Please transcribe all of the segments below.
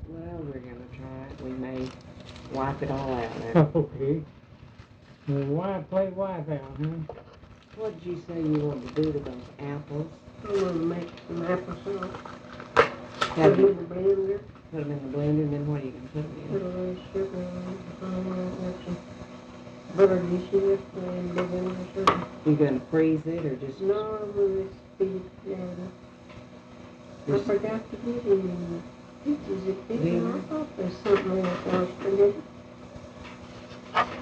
Well, we're gonna try it. We may wipe it all out there. Okay. Well, play wipe out, huh? What did you say you wanted to do to those apples? I'm gonna make some applesauce. Have Put it you in the blender. put them in the blender, and then what are you gonna put them Put in? a little sugar on it. Some butter dishes and big in the sugar. You gonna freeze it or just? No, I'm gonna speed it down. I Just forgot to get any pieces of chicken. Yeah. I thought there's something else I was forgetting.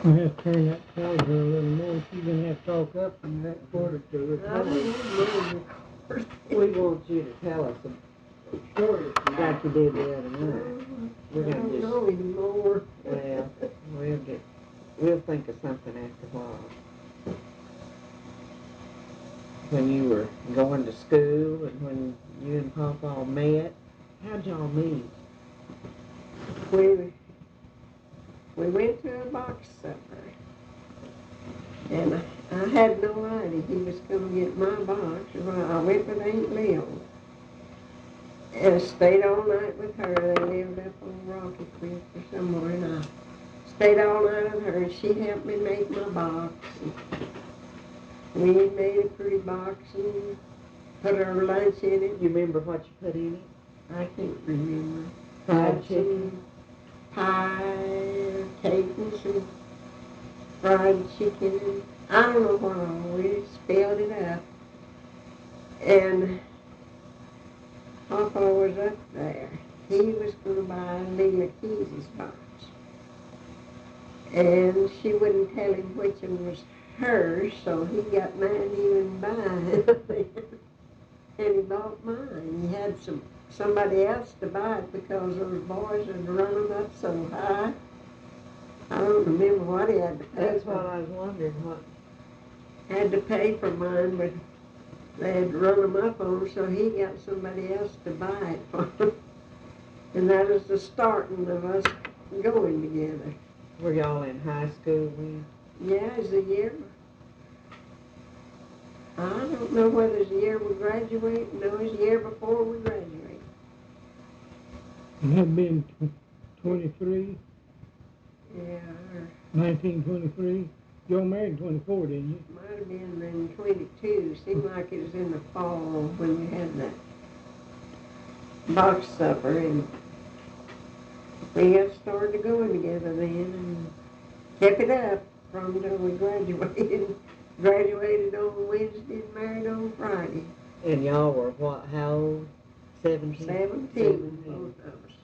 We have to turn that toward her a little more. She's gonna have to talk up from that quarter to I her. don't know. we want you to tell us a story like you did the other night. We're I gonna don't just know anymore. well, we'll think of something after a while. When you were going to school and when you and Papa met, how'd y'all meet? We went to a box supper, and I had no idea he was going to get my box. Well, I went with Aunt Lil and stayed all night with her. They lived up on Rocky Creek or somewhere, and I stayed all night with her, and she helped me make my box. And we made a pretty box and put our lunch in it. You remember what you put in it? I can't remember. Fried Some chicken? pie, or cake, and some fried chicken. And I don't know what all. We spelled it up. And Papa was up there. He was going to buy Leela Keyes' box. And she wouldn't tell him which one was hers, so he got mad he wouldn't buy it. And he bought mine. He had somebody else to buy it because those boys had run them up so high. I don't remember what he had to pay That's for. what I was wondering. What? Had to pay for mine, but they had run them up on, so he got somebody else to buy it for him. And that was the starting of us going together. Were y'all in high school when? Yeah, it's a year. I don't know whether it's the year we graduate. No, it's the year before we graduate. It had been 23, Yeah, or 1923. Y'all married 24, didn't you? might have been in 22. Seemed like it was in the fall when we had that box supper, and we got started going together then and kept it up from until we graduated. Graduated on Wednesday and married on Friday. And y'all were what? How old? 17? 17, both of us.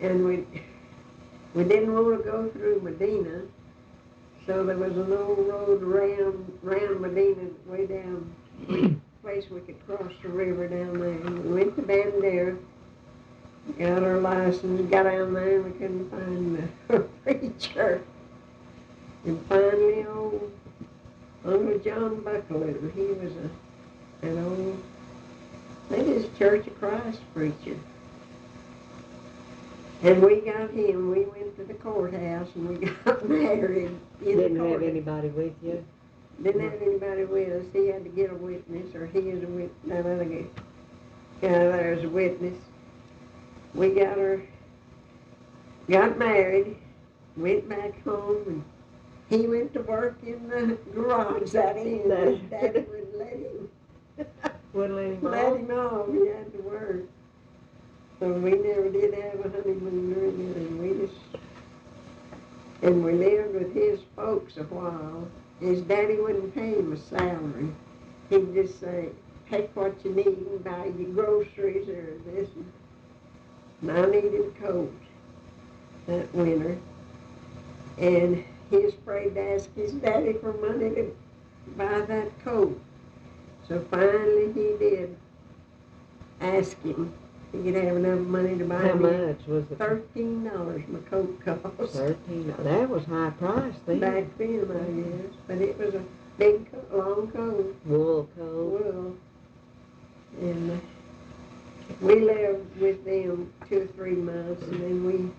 And we didn't want to go through Medina, so there was an old road around Medina way down, a place we could cross the river down there. And we went to Bandera, got our license, got down there, and we couldn't find the preacher. And finally, old Uncle John Buckler, he was an old, I think it's Church of Christ preacher. And we got him, we went to the courthouse and we got married in the Didn't have courthouse. anybody with you? Didn't have anybody with us. He had to get a witness, or he is a witness. That other guy there's a witness. We got married, went back home, and he went to work in the garage that end. His daddy wouldn't let him. Wouldn't let him Let off? him off. He had to work. So we never did have a honeymoon or anything. And we lived with his folks a while. His daddy wouldn't pay him a salary. He'd just say, take what you need and buy your groceries or this. And I needed a coat that winter. And he was afraid to ask his daddy for money to buy that coat. So finally he did ask him if he could have enough money to buy How me much was it? $13 my coat cost. 13. That was high price then. Back then, I guess. But it was a big, long coat. Wool coat. Wool. And we lived with them 2 or 3 months, and then we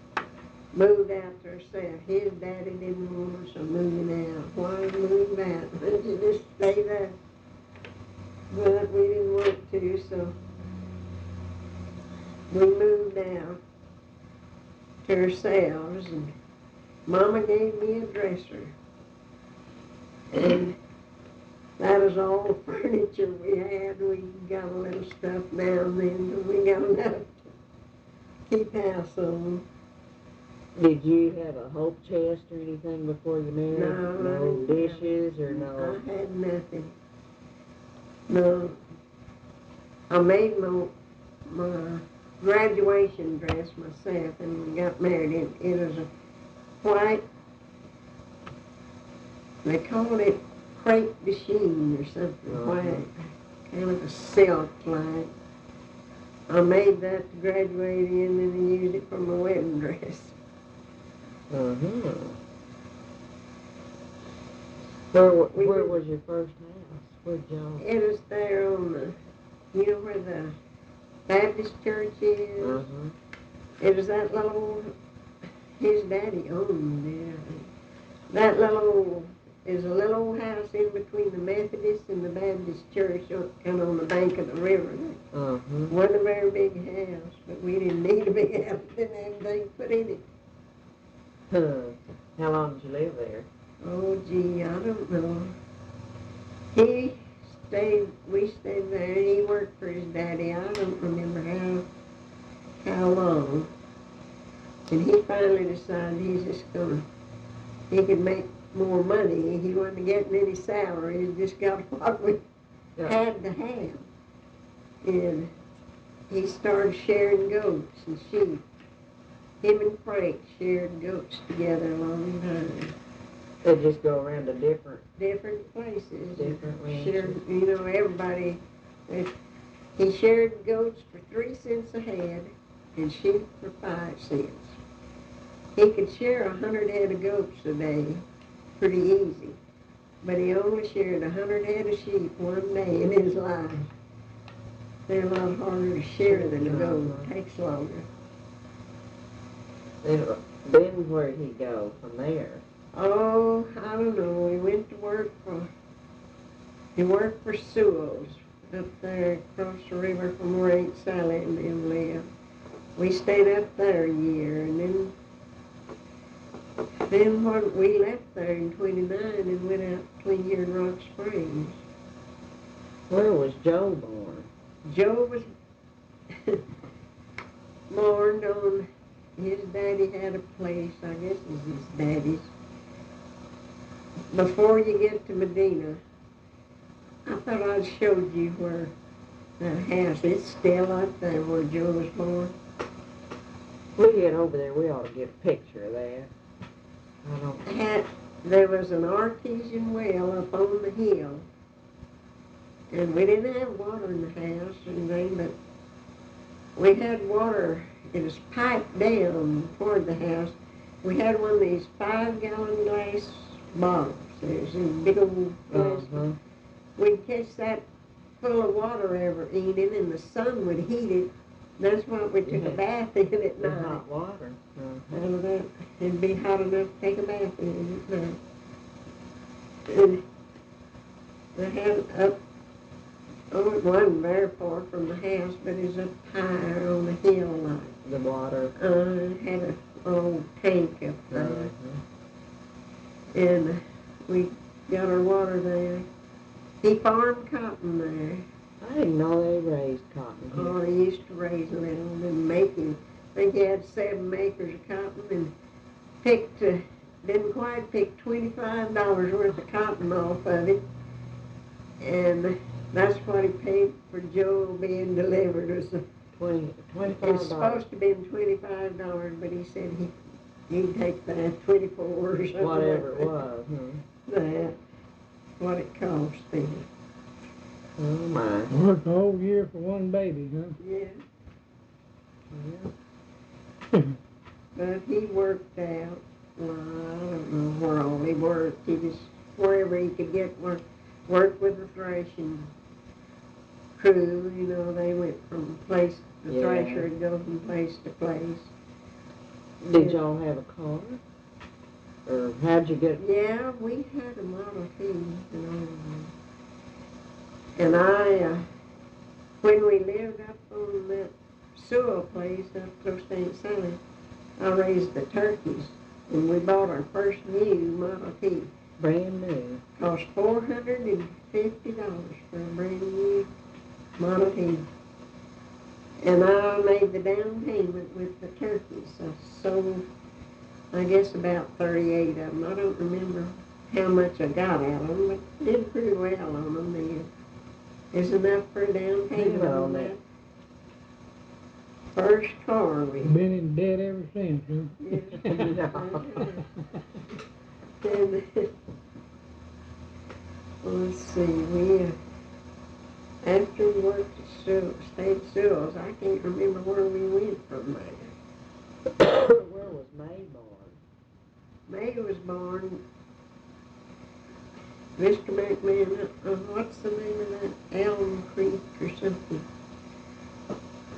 moved out to ourselves. His daddy didn't want us to moving out. Why move out? Why don't you just stay there? But we didn't want to, so we moved out. to ourselves, and Mama gave me a dresser. And that was all the furniture we had. We got a little stuff now and then, but we got enough to keep house on. Did you have a hope chest or anything before you married? No. No dishes or no? I had nothing. No. I made my graduation dress myself and we got married. It was a white, they called it crepe de chine or something white, kind of a silk like. I made that to graduate in and used it for my wedding dress. Uh-huh. Where was your first house? Where'd y'all? It was there on the, you know where the Baptist church is? Uh-huh. It was that little, his daddy owned it. That little, is a little house in between the Methodist and the Baptist church, kind of on the bank of the river. Uh-huh. Wasn't a very big house, but we didn't need a big house, didn't have anything put in it. How long did you live there? Oh, gee, I don't know. We stayed there, and he worked for his daddy. I don't remember how long. And he finally decided he's just he could make more money. He wasn't getting any salary. He just got what we had to have. And he started sharing goats and sheep. Him and Frank shared goats together a long time. They just go around to Different places. Different ranches. Shared, you know, everybody. He shared goats for 3 cents a head and sheep for 5 cents. He could share 100 head of goats a day, pretty easy. But he only shared 100 head of sheep one day in his life. They're a lot harder to share than a goat. It takes longer. Then where'd he go from there? Oh, I don't know. He went to work for Sewell's up there across the river from where Aunt Sally and them live. We stayed up there a year, and then when we left there in 29 and went out to clean here in Rock Springs. Where was Joe born? Joe was born on, his daddy had a place, I guess it was his daddy's. Before you get to Medina, I thought I'd showed you where that house, it's still up there where Joe was born. We get over there, we ought to get a picture of that. There was an artesian well up on the hill, and we didn't have water in the house or anything, but we had water. It was piped down toward the house. We had one of these 5-gallon glass bottles. There's a big old glass. We'd catch that full of water every evening, and the sun would heat it. That's why we took a bath in at night. Hot water. Out of that, it'd be hot enough to take a bath in at night. And they had it it wasn't very far from the house, but it was up higher on the hill like. The water. It had a old tank up there. And we got our water there. He farmed cotton there. I didn't know they raised cotton here. Oh, he used to raise a little and making. I think he had 7 acres of cotton and didn't quite pick $25 worth of cotton off of it. And that's what he paid for Joe being delivered. It was $25. It's supposed to be $25, but he said he'd take that 24 or something. Whatever it was. That's what it cost him. Oh my. Worked a whole year for one baby, huh? Yeah. Yeah. But he worked out. Well, I don't know where all he worked. He just, wherever he could get work with the threshing crew. You know, they went from place, the thresher would go from place to place. Did y'all have a car? Or how'd you get? Yeah, we had a Model T, and I, when we lived up on that Sewell place up close to Aunt Sally, I raised the turkeys, and we bought our first new Model T. Brand new. Cost $450 for a brand new Model T. And I made the down payment with the turkeys. I sold, I guess, about 38 of them. I don't remember how much I got out of them, but did pretty well on them then. Is enough for a down payment on that first car we Been in debt ever since, huh? And, let's see, we, after we worked at State Sewell's, I can't remember where we went from there. Where was May born? May was born, Mr. McMahon, what's the name of that? Elm Creek or something.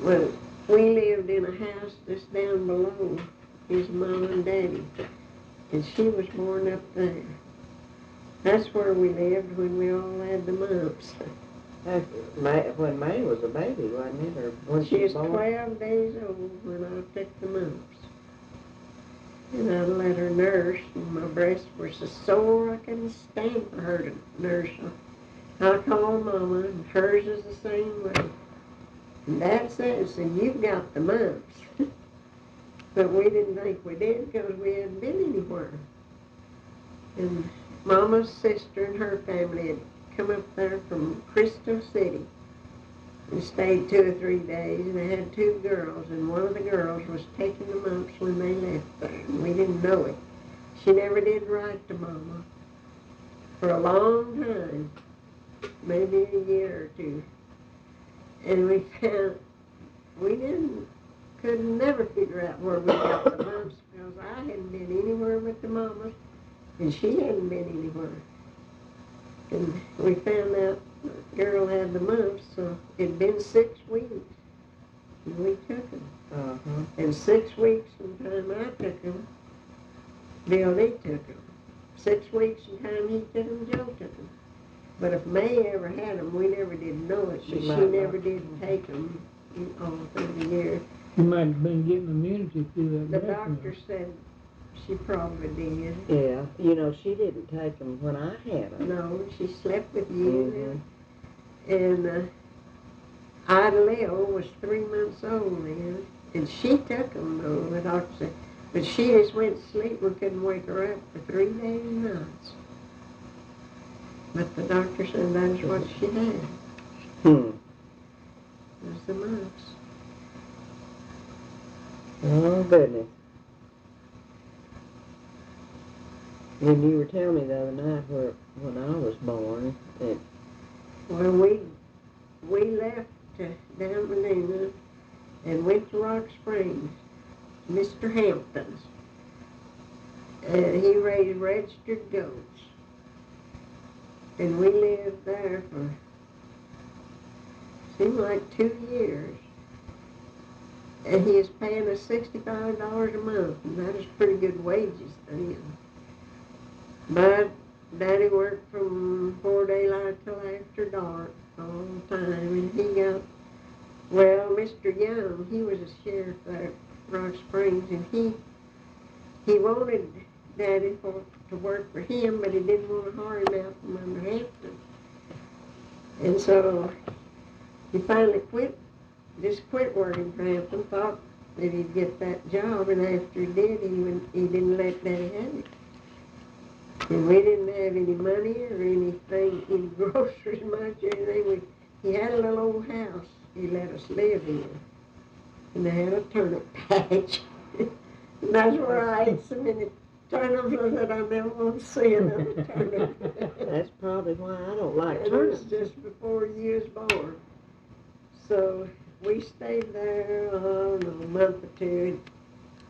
Well, we lived in a house just down below his mom and daddy, and she was born up there. That's where we lived when we all had the mumps. When May was a baby, wasn't it? Or when She was born? 12 days old when I took the mumps. And I let her nurse, and my breasts were so sore I couldn't stand for her to nurse them. I called Mama, and hers is the same way. And Dad said, "You've got the mumps." But we didn't think we did because we hadn't been anywhere. And Mama's sister and her family had come up there from Crystal City and stayed 2 or 3 days, and they had 2 girls, and one of the girls was taking the mumps when they left there, and we didn't know it. She never did write to Mama for a long time, maybe a year or 2. And we found, could never figure out where we got the mumps, because I hadn't been anywhere with the mamas, and she hadn't been anywhere. And we found out the girl had the mumps, so it'd been 6 weeks, and we took them. Uh-huh. And 6 weeks from the time I took them, Billy took them. 6 weeks from the time he took them, Joe took them. But if May ever had them, we never did know it, but she never did take them all through the year. You might have been getting immunity through that. The doctor said she probably did. Yeah, you know, she didn't take them when I had them. No, she slept with you. And Ida Leo was 3 months old then, and she took them though, the doctor said. But she just went to sleep. We couldn't wake her up for 3 days and nights. But the doctor said that's what she had. Was the mumps. Oh, goodness. And you were telling me the other night when I was born that... Well, we left down Medina and went to Rock Springs, Mr. Hampton's. And he raised registered goats. And we lived there for, seemed like 2 years. And he is paying us $65 a month, and that is pretty good wages then. But Daddy worked from before daylight till after dark all the time, and he got, well, Mr. Young, he was a sheriff there at Rock Springs, and he wanted Daddy to work for him, but he didn't want to hire him out from under Hampton. And so he finally quit working for Hampton, thought that he'd get that job, and after he did, he didn't let Daddy have it. And we didn't have any money or anything, any groceries much or anything. He had a little old house he let us live in, and they had a turnip patch. And that's where I ate so many turnips that I never want to see another turnip. That's probably why I don't like And it was turnips. just before you was born. So we stayed there, I don't know, a month or 2.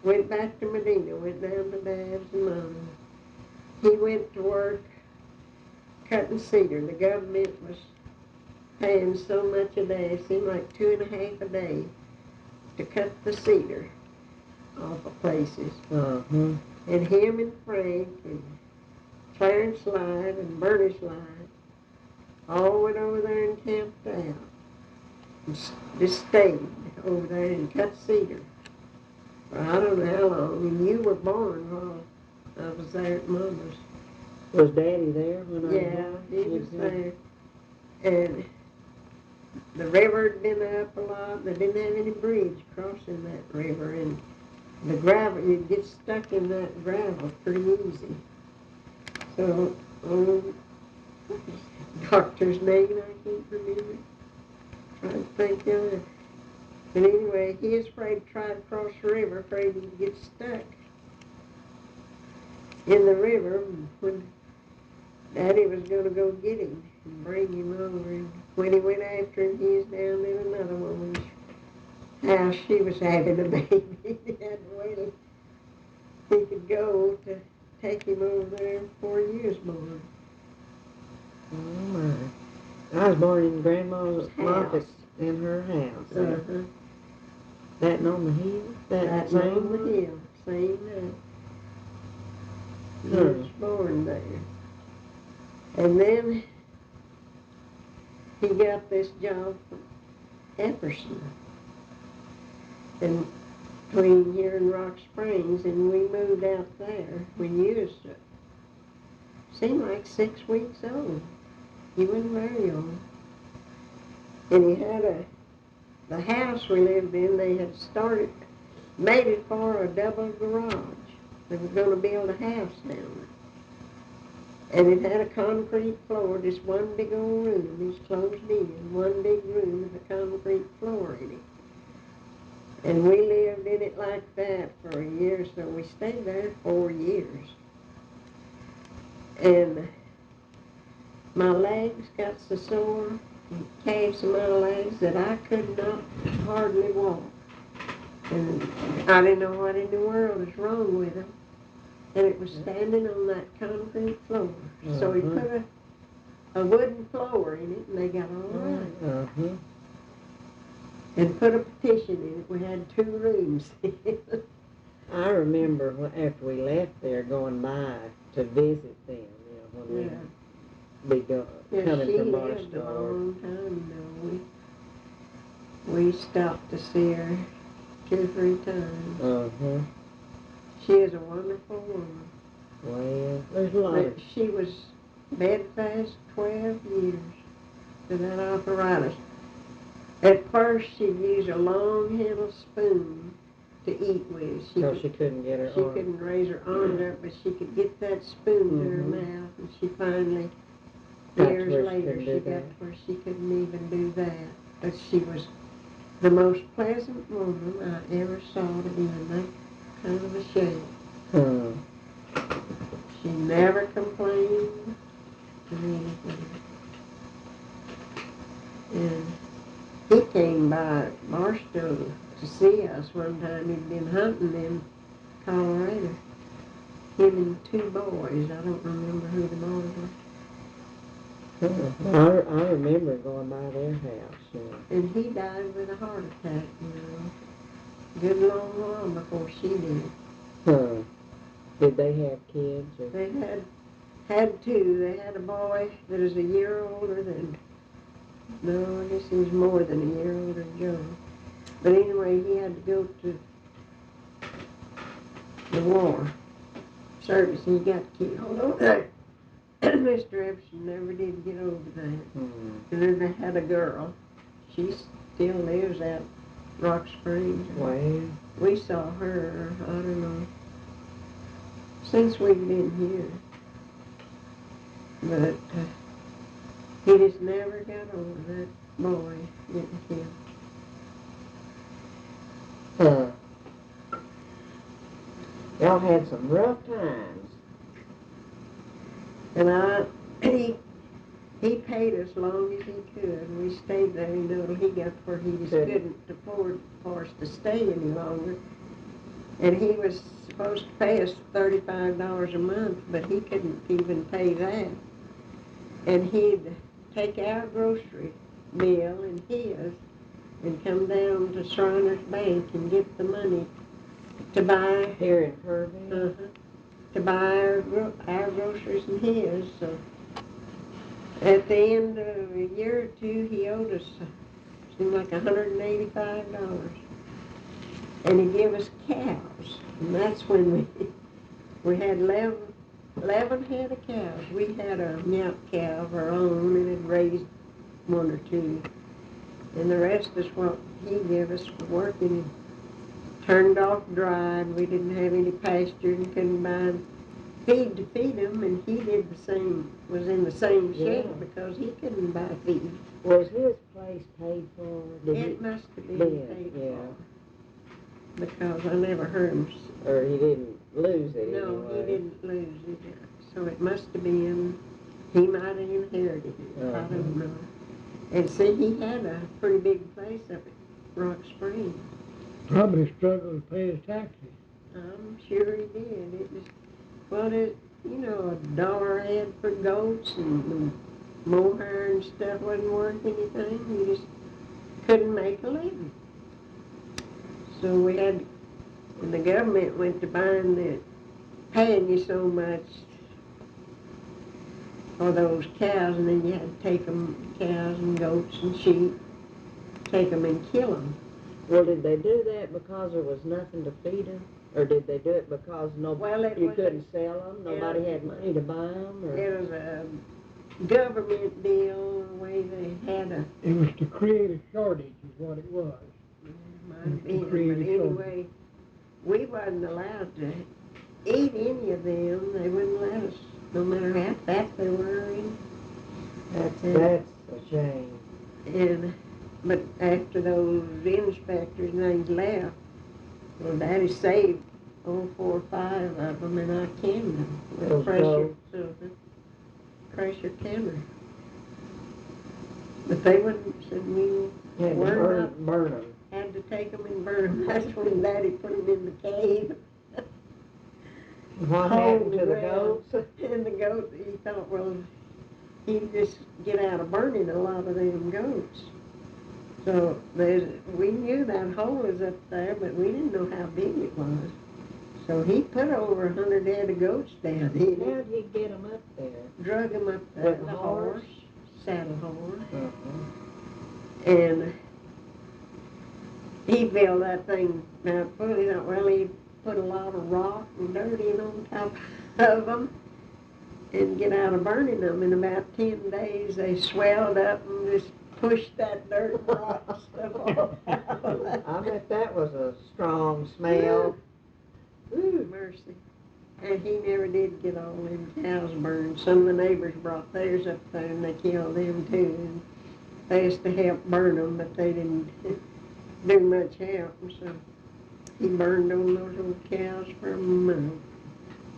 Went back to Medina, went down to Dad's and Mama's. He went to work cutting cedar. The government was paying so much a day, it seemed like 2.5 a day to cut the cedar off of places. Uh-huh. And him and Frank and Clarence Light and Bernie Light all went over there and camped out. And just stayed over there and cut cedar. for I don't know how long, and you were born while I was there at Mama's. Was Daddy there when I was Yeah, born? he was there. And the river had been up a lot. They didn't have any bridge crossing that river, and the gravel, you'd get stuck in that gravel pretty easy. So, doctor's name, I can't remember. Trying to think of it. But anyway, he was afraid to try to cross the river, afraid he'd get stuck in the river when Daddy was going to go get him and bring him over. And when he went after him, he was down in another woman's house. She was having a baby. He had to wait till he could go to take him over there before he was born. Oh my. I was born in Grandma's office in her house. Uh-huh. That on the hill? That same on the one? hill, same night. He Hmm. was born there. And then he got this job from Epperson, and between here and Rock Springs, and we moved out there when you was, seemed like 6 weeks old. He wasn't very old. And he had the house we lived in, they had made it for a double garage. They were going to build a house down there. And it had a concrete floor, just one big old room. It's closed in, one big room with a concrete floor in it. And we lived in it like that for a year, so we stayed there 4 years. And my legs got so sore, calves in my legs, that I could not hardly walk. And I didn't know what in the world was wrong with them. And it was standing on that concrete floor. So he put a wooden floor in it, and they got all right. And put a petition in it. We had 2 rooms. I remember after we left there going by to visit them, when we'd be coming from our She lived a store. long time, we stopped to see her 2 or 3 times. She is a wonderful woman. Well, there's a lot But of... she was bedfast 12 years to that arthritis. At first, she'd use a long-handled spoon to eat with. She couldn't get her She arm. couldn't raise her arms up, but she could get that spoon to her mouth, and she finally, years later, she got to where she couldn't even do that. But she was the most pleasant woman I ever saw to be in that kind of a shape. She never complained of anything. And he came by Barstow to see us one time. He'd been hunting in Colorado. Him and 2 boys. I don't remember who the boys were. I remember going by their house. And he died with a heart attack, good long while before she did. Did they have kids? Or? They had 2. They had a boy that is a year older than, no, I guess he was more than a year older than Joe. But anyway, he had to go to the war service, and he got killed over there. Mr. Epson never did get over that. And then they had a girl. She still lives out Rock Springs. Wow. We saw her, I don't know, since we've been here. But he just never got over that boy getting killed. Y'all had some rough times. And he paid us long as he could. We stayed there, till he got where he just couldn't afford for us to stay any longer. And he was supposed to pay us $35 a month, but he couldn't even pay that. And he'd take our grocery bill and his and come down to Shriner's Bank and get the money to buy Here in Kerrville? to buy our groceries and his. So at the end of a year or 2, he owed us seemed like $185. and he gave us cows. And that's when we had 11 head of cows. We had a milk cow of our own and had raised one or two. And the rest is what he gave us for working. Turned off dry, and we didn't have any pasture and couldn't buy feed to feed them, and he did the same, was in the same shape because he couldn't buy feed. Was his place paid for? It must have been paid for. Because I never heard him. Or he didn't lose it No, anyway. he didn't lose it. So it must have been, he might have inherited it. I don't know. And see, he had a pretty big place up at Rock Springs. Probably struggled to pay his taxes. I'm sure he did. It was, well, you know, $1 a head for goats and the mohair and stuff wasn't worth anything. You just couldn't make a living. So we had, and the government went to buying paying you so much for those cows, and then you had to take them, cows and goats and sheep, take them and kill them. Well, did they do that because there was nothing to feed them? Or did they do it because you couldn't sell them? Nobody had money to buy them? Or? It was a government deal, the way they had a... It was to create a shortage is what it was. Might have been, but anyway, we wasn't allowed to eat any of them. They wouldn't let us, no matter how fat they were. That's a shame. But after those inspectors and things left, well, Daddy saved 4 or 5 of them, and I canned them with pressure canner. But they wouldn't, said we burn them. had to take them and burn them. That's when Daddy put them in the cave. What happened to the goats? And the goats, he thought, well, he'd just get out of burning a lot of them goats. So we knew that hole was up there, but we didn't know how big it was. So he put over 100 head of goats down in it. How'd he get them up there? Drug them up there. With a horse? Saddle horse. Uh-huh. And he built that thing out full. He thought, well, he'd put a lot of rock and dirt in on top of them and get out of burning them. In about 10 days, they swelled up and just pushed that dirt and rock stuff off. I bet that was a strong smell. Ooh, mercy. And he never did get all them cows burned. Some of the neighbors brought theirs up there and they killed them too. And they used to help burn them, but they didn't do much help. So he burned on those old cows for a month.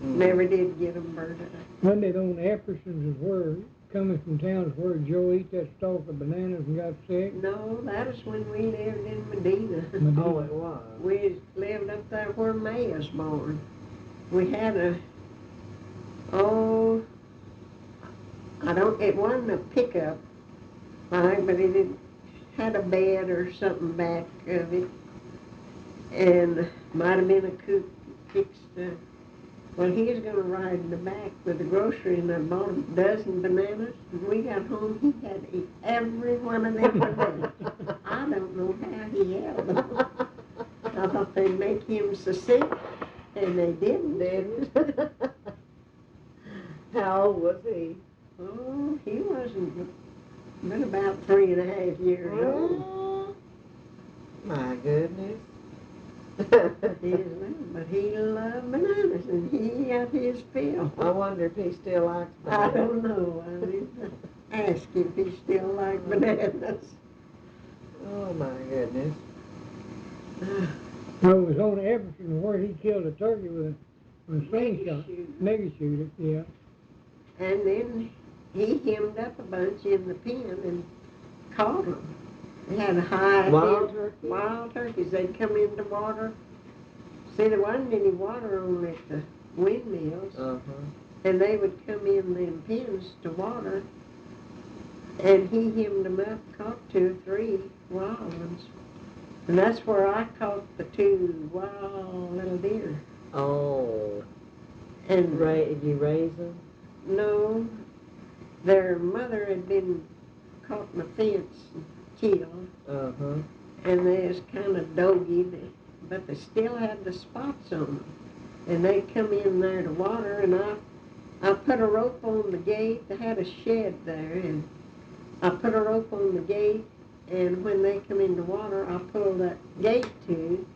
Never did get them burned up. When they on Epperson's were coming from towns where Joe ate that stalk of bananas and got sick? No, that was when we lived in Medina. Oh, it was. We lived up there where May was born. We had it wasn't a pickup, right, but it had a bed or something back of it. And might have been a coupe fixed well, he was going to ride in the back with the grocery, and I bought a dozen bananas. When we got home, he had to eat every one of them bananas. I don't know how he held them. I thought they'd make him so sick, and they didn't. How old was he? Oh, he wasn't but about 3.5 years old. Oh, my goodness. But he loved bananas, and he got his fill. I wonder if he still likes bananas. I don't know. I didn't ask if he still liked bananas. Oh, my goodness. No, it was on Epperson where he killed a turkey with a slingshot. Nigger shooter, yeah. And then he hemmed up a bunch in the pen and caught them. They had a high wild turkeys. They'd come into water. See, there wasn't any water on at the windmills. And they would come in them pens to water. And he hemmed them up, caught 2 or 3 wild ones. And that's where I caught the 2 wild little deer. Oh. And Did you raise them? No. Their mother had been caught in a fence and killed. Uh-huh. And they was kind of doggy. but they still had the spots on them. And they'd come in there to water, and I put a rope on the gate. They had a shed there, and I put a rope on the gate, and when they come into water, I pulled that gate to,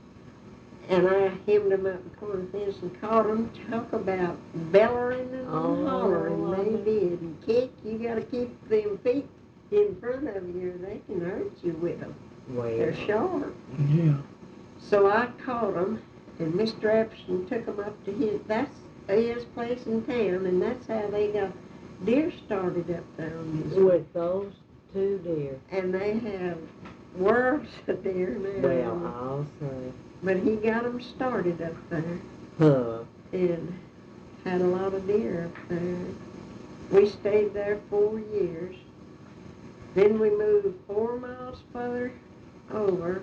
and I hemmed them up in the corner fence and caught them. Talk about bellering and hollering. They did. And kick, you got to keep them feet in front of you, or they can hurt you with them. Well. They're sharp. Yeah. So I caught them, and Mr. Epson took them up to his place in town, and that's how they got deer started up there on his With those two deer. And they have worse deer now. Well, I'll say. But he got them started up there. Huh. And had a lot of deer up there. We stayed there 4 years. Then we moved 4 miles further over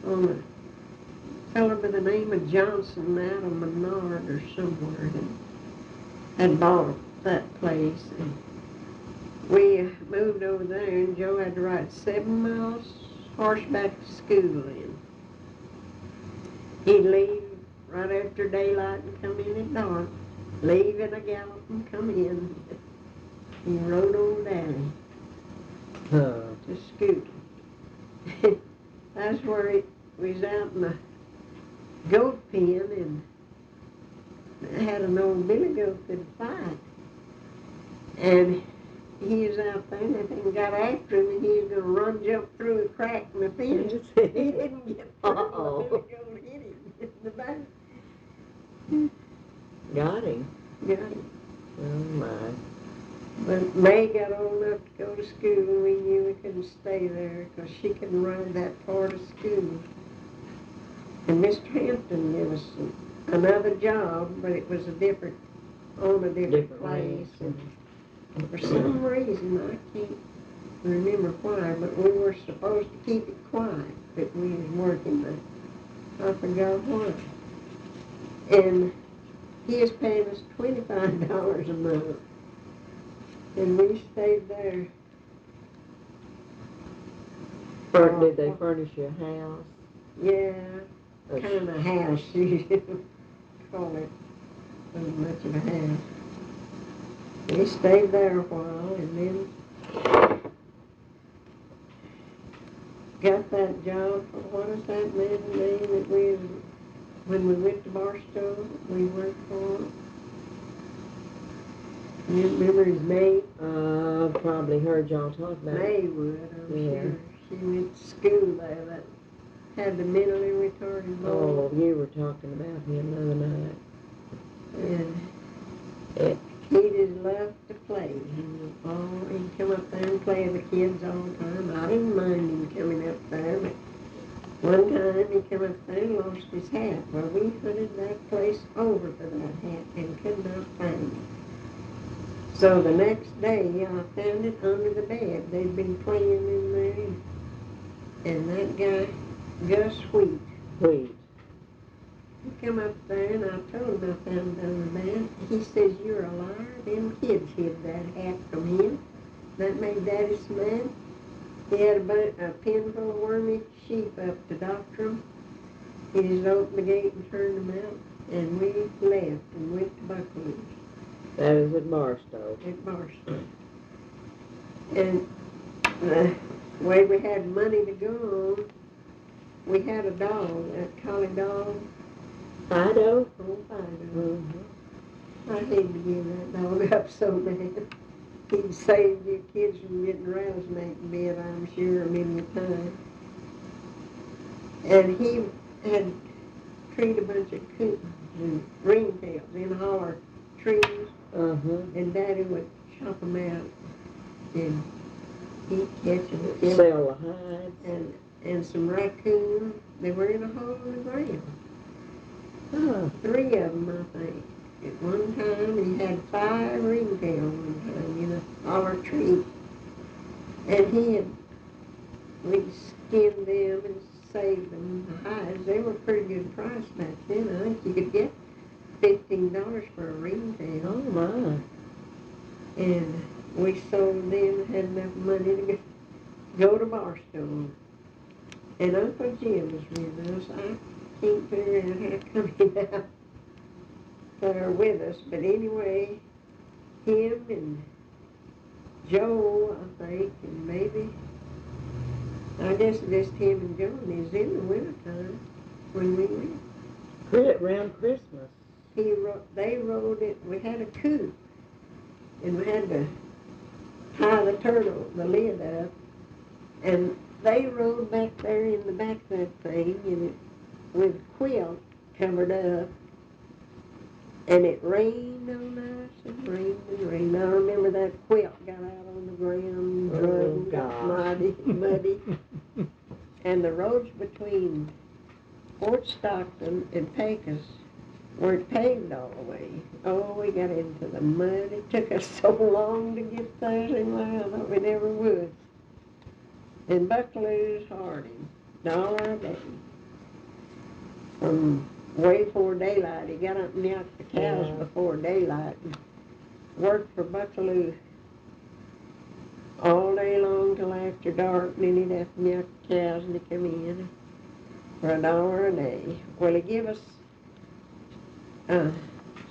on a fellow by the name of Johnson out of Menard or somewhere had bought that place. And we moved over there, and Joe had to ride 7 miles horseback to school in. He'd leave right after daylight and come in at dark, leave in a gallop and come in. He rode on down to school. That's where he was out in the goat pen and had an old billy goat that fight. And he was out there, and that thing got after him, and he was going to jump through a crack in the fence. He didn't get through. The billy goat hit him in the back. Got him. Got him. Oh, my. But May got old enough to go to school, and we knew we couldn't stay there because she couldn't ride that far to school. And Mr. Hampton gave us another job, but it was on a different place. And for some reason, I can't remember why, but we were supposed to keep it quiet that we was working there. I forgot why. And he is paying us $25 a month. And we stayed there. Did they furnish your house? Yeah, kind of house, you call it. Wasn't much of a house. We stayed there a while, and then got that job for, what is that man's name that when we went to Barstow, we worked for? You remember his name? Probably heard y'all talk about it. Maywood, I'm sure. She went to school there, that had the mentally retarded boy. Oh, you were talking about him the other night. And he just loved to play. He'd come up there and play with the kids all the time. I didn't mind him coming up there, but one time he came up there and lost his hat. Well, we hunted that place over for that hat and could not find it. So the next day, I found it under the bed. They'd been playing in there, and that guy, Gus Wheat, he come up there, and I told him I found it under the bed. He says, "You're a liar. Them kids hid that hat from him." That made Daddy so mad. He had a pen full of wormy sheep up to doctor them. He just opened the gate and turned them out, and we left and went to Buckley's. That was at Barstow. At Barstow. And the way we had money to go on, we had a dog, a collie dog. Fido? Oh, Fido. Mm-hmm. I hated to give that dog up so bad. He'd saved you kids from getting rattlesnake bit, I'm sure, many a time. And he had treated a bunch of coons and ringtails in holler trees. And Daddy would chop them out, and he'd catch them. Sell the hides. And some raccoons. They were in a hole in the ground. 3 of them, I think. At one time, he had 5 ringtails one time in a holler tree. And we'd skinned them and saved them, the hides. They were a pretty good price back then. I think you could get $15 for a ringtail. Oh, my. And we sold them, had enough money to go to Barstow. And Uncle Jim was with us. can't figure out how come out there with us. But anyway, him and Joe, I think, and maybe, I guess just him and Joe, and it was in the wintertime when we went. Around Christmas. They rode it, we had a coupe, and we had to tie the lid up, and they rode back there in the back of that thing, and it with a quilt covered up, and it rained on us, and rained and rained. I remember that quilt got out on the ground, got muddy, and the roads between Fort Stockton and Pecos weren't paved all the way. Oh, we got into the mud. It took us so long to get there, and I thought we never would. And Buckaloo's Harding, $1 a day. From way before daylight, he got up and milked the cows before daylight and worked for Buckaloo all day long till after dark, and then he'd have to milk the cows and he'd come in for $1 a day. Well, he gave us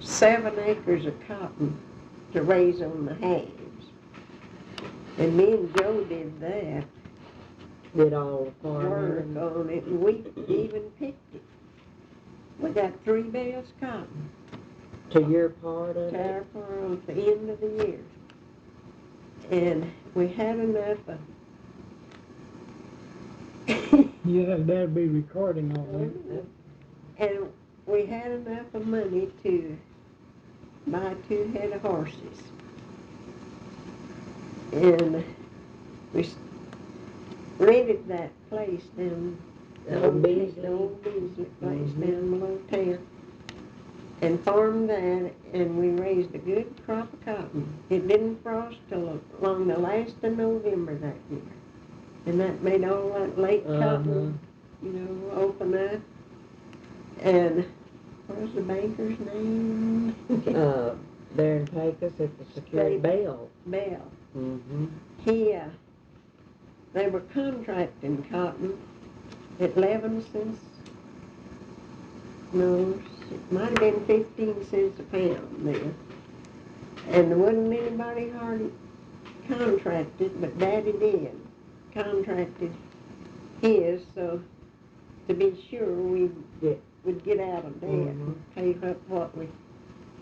7 acres of cotton to raise on the halves. And me and Joe did that. Did all the Work farming. on it, and we even picked it. We got 3 bales of cotton To your part of to it? our farm at the end of the year. And we had enough of Yeah, that'd be recording all that. and we had enough of money to buy 2 head of horses. And we rented that place down, the old Beasley place down below town, and farmed that, and we raised a good crop of cotton. It didn't frost till along the last of November that year. And that made all that late cotton, open up. And what was the banker's name? There in Pecos at the Security Bell. Bell. Mm-hmm. They were contracting cotton at 11 cents. No, it might have been 15 cents a pound then. And there wasn't anybody hardly contracted, but Daddy did. Contracted his, so to be sure we would get out of debt and pay up what we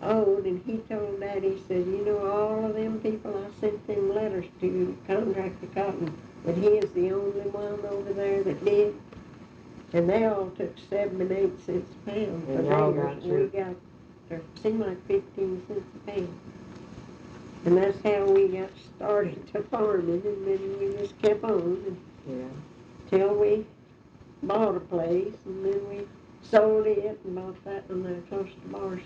owed. And he told Daddy, he said, all of them people I sent them letters to contract the cotton, but he is the only one over there that did. And they all took 7 and 8 cents a pound for theirs. We got, it seemed like 15 cents a pound. And that's how we got started to farming, and then we just kept on till we bought a place, and then we sold it and bought that one there close to Barstow.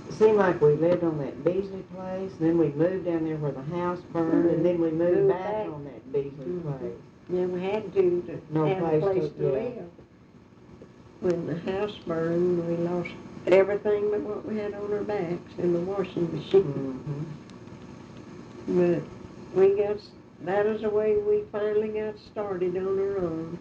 It seemed like we lived on that Beasley place, and then we moved down there where the house burned, and then we moved back on that Beasley place. Yeah, we had to have a place to live. When the house burned, we lost everything but what we had on our backs in the washing machine. But that is the way we finally got started on our own.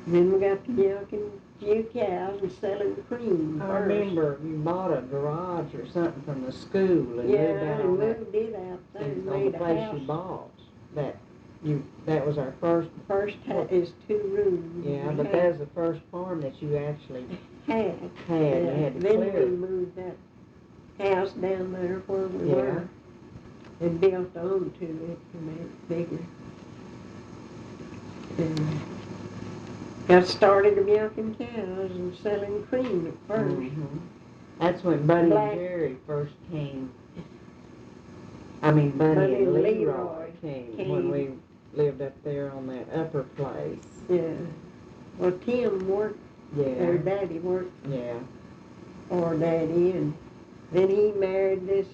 Then we got to milking a few cows and selling cream I first. remember you bought a garage or something from the school and moved out on that. Moved it out there and on made the a place house. you bought. That was our first is 2 rooms. Yeah, but that was the first farm that you actually had. You had to Then clear. we moved that house down there where we were and built onto it to make it bigger. And got started milking cows and selling cream at first. That's when Buddy and Jerry first came. I mean, Buddy and Leroy came when we lived up there on that upper place. Yeah. Well, Tim worked, or Daddy worked for Daddy, and then he married this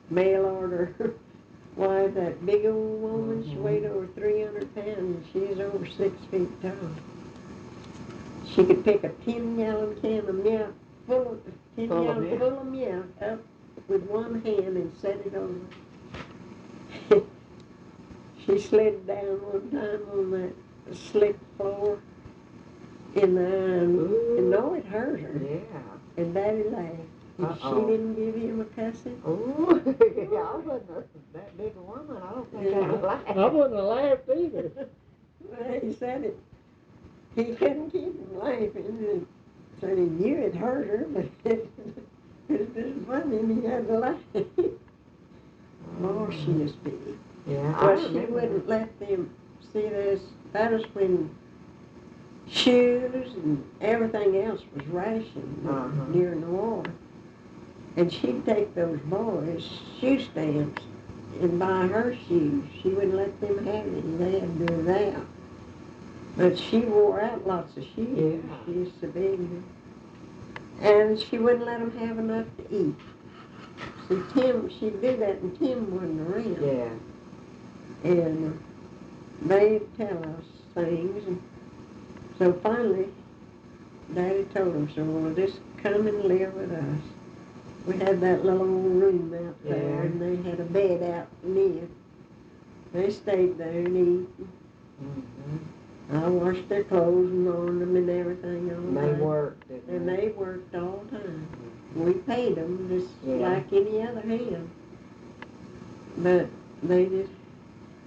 mail order wife, that big old woman. She weighed over 300 pounds, and she's over 6 feet tall. She could pick a 10-gallon can of milk, full of milk, up with one hand and set it over. She slid down one time on that slick floor And no, it hurt her. Yeah. And Daddy laughed. If she didn't give him a cussing. Oh, yeah, I wasn't that big a woman. I don't think I'd laugh. I wouldn't have laughed either. Well, he said it. He couldn't keep from laughing. And said he knew it hurt her, but it was funny and he had to laugh. Oh, she was big. Yeah, Well, she wouldn't let them see this. That was when shoes and everything else was rationed during the war. And she'd take those boys' shoe stamps and buy her shoes. She wouldn't let them have any. They had to do that. But she wore out lots of shoes. Yeah. She used to be. And she wouldn't let them have enough to eat. See, Tim, she'd do that and Tim wasn't around. Yeah. And they'd tell us things. And so finally, Daddy told them, so well, just come and live with us. We had that little old room out there, and they had a bed out in it. They stayed there and ate. Mm-hmm. I washed their clothes and on them and everything all the time. They worked, didn't And they? they worked all the time. We paid them just Yeah. like any other hand. But they just,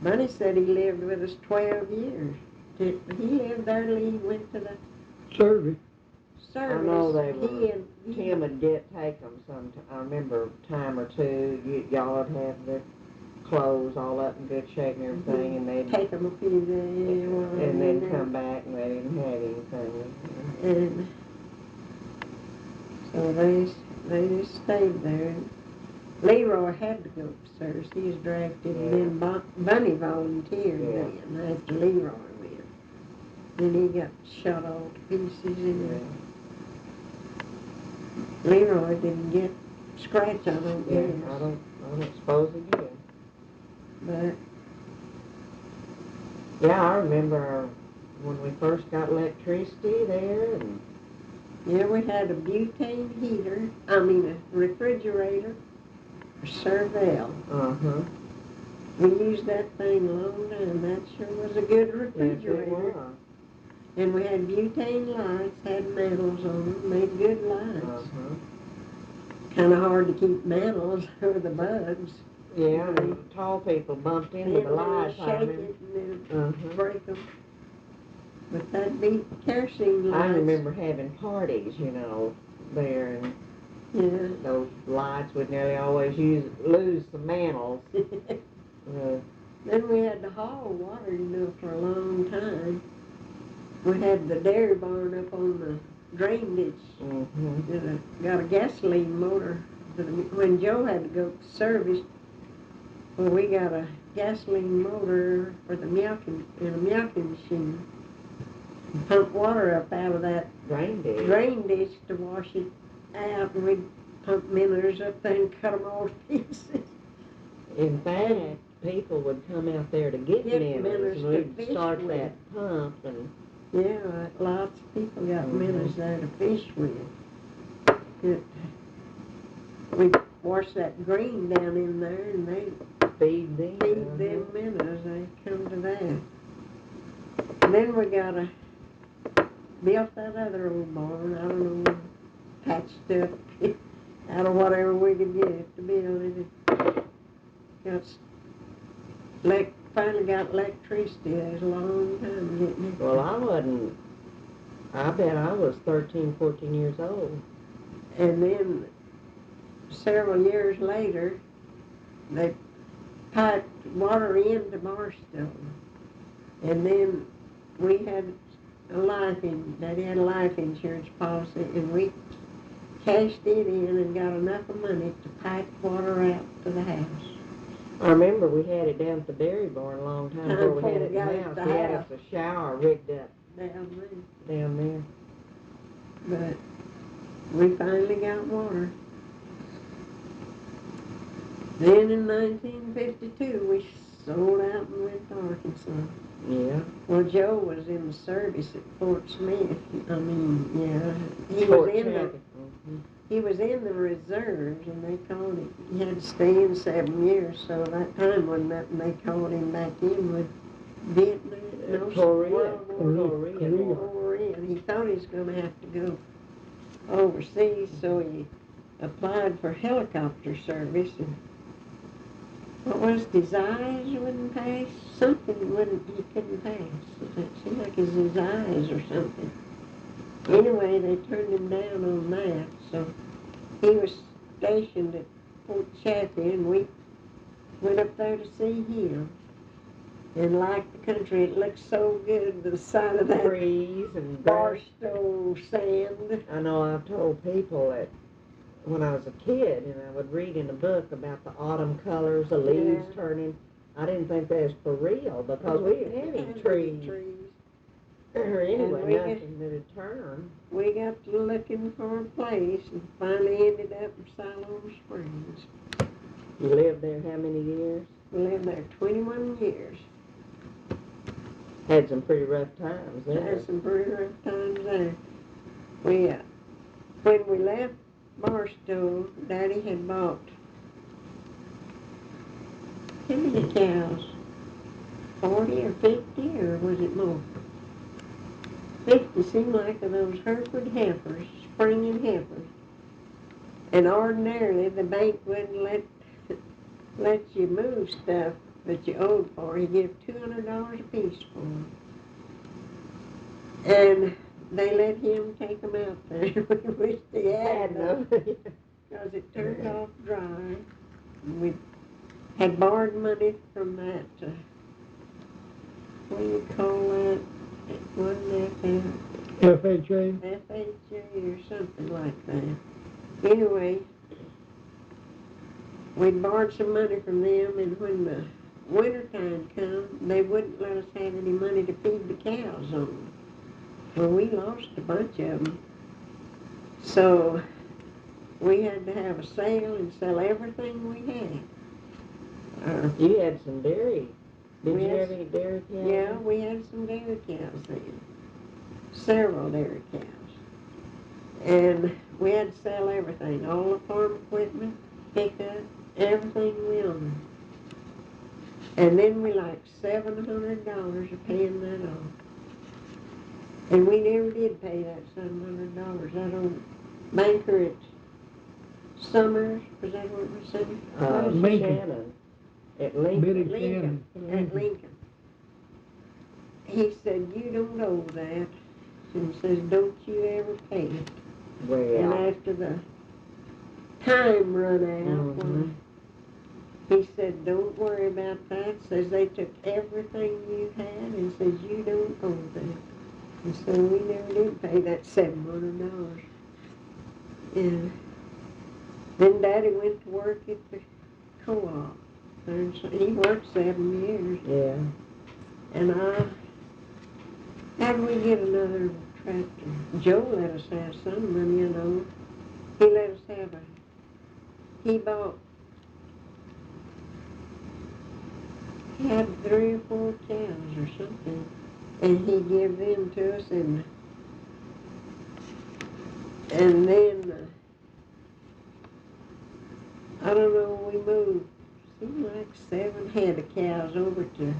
Bunny said he lived with us 12 years. He lived there till he went to the Service. service. I know they were. He Tim would take them some. I remember a time or two. Y'all would have their clothes all up in good shape and everything, and they'd take them a few days. and then come back and they didn't have anything. And so they just stayed there. And Leroy had to go to service. He was drafted, and then Bunny volunteered then after Leroy went. Then he got shot all to pieces, and Leroy didn't get scratch on him. Yeah, I don't suppose he did. But yeah, I remember when we first got electricity there, and yeah, we had a butane heater. A refrigerator. Serval. We used that thing a long time. That sure was a good refrigerator. Yes, it was. And we had butane lights, had mantles on them, made good lights. Kind of hard to keep mantles for the bugs. Yeah, and tall people bumped into the lights. Shake it and then break them. But that beat kerosene lights. I remember having parties, there, and those lights would nearly always lose the mantles. Then we had to haul water, for a long time. We had the dairy barn up on the drain ditch. Got a gasoline motor. When Joe had to go to service, well, we got a gasoline motor for the milking and a milking machine. Pump water up out of that drain ditch to wash it out, and we'd pump minnows up there and cut them all to pieces. In fact, people would come out there to get minnows, and we'd start that pump. And yeah, lots of people got minnows there to fish with. We'd wash that green down in there, and they feed them minnows. They come to that. And then we built that other old barn. I don't know, patched up out of whatever we could get to build it. Finally got electricity. It was a long time getting it. Well, I bet I was 13, 14 years old. And then several years later, they piped water into Barstow. And then we had Daddy had a life insurance policy, and we cashed it in and got enough of money to pipe water out to the house. I remember we had it down at the dairy barn a long time before we had it in the house. We had us a shower rigged up down there. But we finally got water. Then in 1952, we sold out and went to Arkansas. Yeah. Well, Joe was in the service at Fort Smith. He was in the reserves, and they called him. He had to stay in 7 years, so that time wasn't up, and they called him back in with Vietnam. Korea. Korea. he thought he was going to have to go overseas, so he applied for helicopter service, and what was it, his eyes wouldn't pass? Something he couldn't pass. It seemed like it was his eyes or something. Anyway, they turned him down on that, so he was stationed at Fort Chaffee, and we went up there to see him. And like the country, it looked so good, the side of that Trees and Barstow sand. I know I've told people that when I was a kid and I would read in a book about the autumn colors, the leaves turning, I didn't think that was for real because we didn't have any trees. Or anyway, nothing that had turned. We got to looking for a place and finally ended up in Siloam Springs. You lived there how many years? We lived there 21 years. Had some pretty rough times there. Had some pretty rough times there. When we left Barstow, Daddy had bought, how many cows? 40 or 50, or was it more? 50 seemed like those Hereford heifers, springing heifers. And ordinarily, the bank wouldn't let you move stuff that you owed for. He gave $200 a piece for them. And they let him take them out there. We wished he had them, because it turned off dry. And we had borrowed money from that, what do you call that? It wasn't FHA? FHA or something like that. Anyway, we borrowed some money from them, and when the wintertime come, they wouldn't let us have any money to feed the cows on. Well, we lost a bunch of them. So we had to have a sale and sell everything we had. You had some dairy. Did you have any dairy cows? Yeah, we had some dairy cows then. Several dairy cows. And we had to sell everything, all the farm equipment, pickup, everything we owned. And then we like $700 of paying that off. And we never did pay that $700. That old banker at Summers, was that what we said? Lincoln. Shannon. At Lincoln. At Lincoln. He said, you don't owe that. And says, don't you ever pay it. Well. And after the time run out, he said, don't worry about that. Says they took everything you had and says you don't owe that. And so we never did pay that $700. And then Daddy went to work at the co-op. And so he worked 7 years. Yeah. And how did we get another tractor? Joe let us have some money, you know. He let us have he had 3 or 4 cows or something. And he gave them to us, and then, I don't know, we moved, seemed like 7 head of cows over to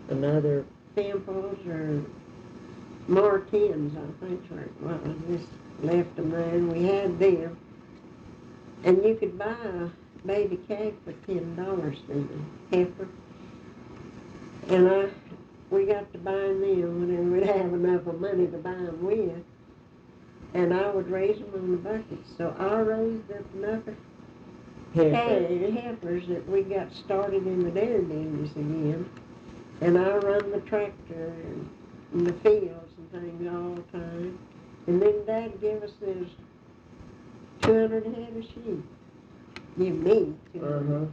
Another Pimples or Martins, I think, where it was. Just left them there, and we had them. And you could buy a baby calf for $10 then, heifer. And we got to buying them whenever we'd have enough of money to buy them with. And I would raise them on the bucket. So I raised up enough heifers that we got started in the dairy business again. And I run the tractor in the fields and things all the time. And then Dad gave us this 200 head of sheep. Give me 200.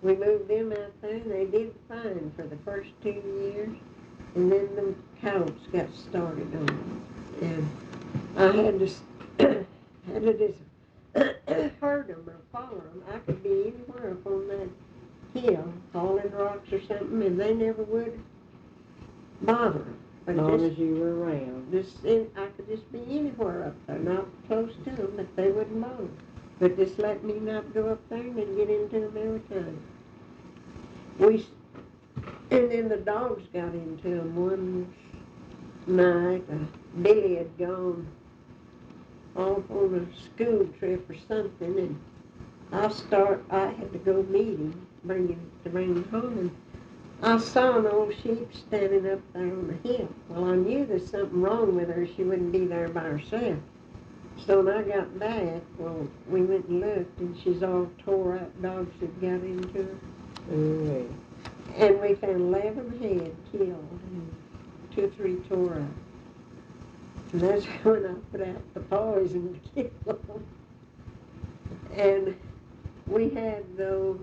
We moved them out there, and they did fine for the first 2 years. And then the cows got started on them. And I had to just herd them or follow them. I could be anywhere up on that hill, hauling rocks or something, and they never would bother. As long as you were around. I could just be anywhere up there, not close to them, but they wouldn't bother. But just let me not go up there and then get into them every time. And then the dogs got into them. One night, Billy had gone off on a school trip or something, and I had to go meet him, bring him home, and I saw an old sheep standing up there on the hill. Well, I knew there's something wrong with her. She wouldn't be there by herself. So when I got back, well, we went and looked, and she's all tore up. Dogs had got into her. Mm. And we found 11 head killed, and 2 or 3 tore up. And that's when I put out the poison to kill them. And we had, though,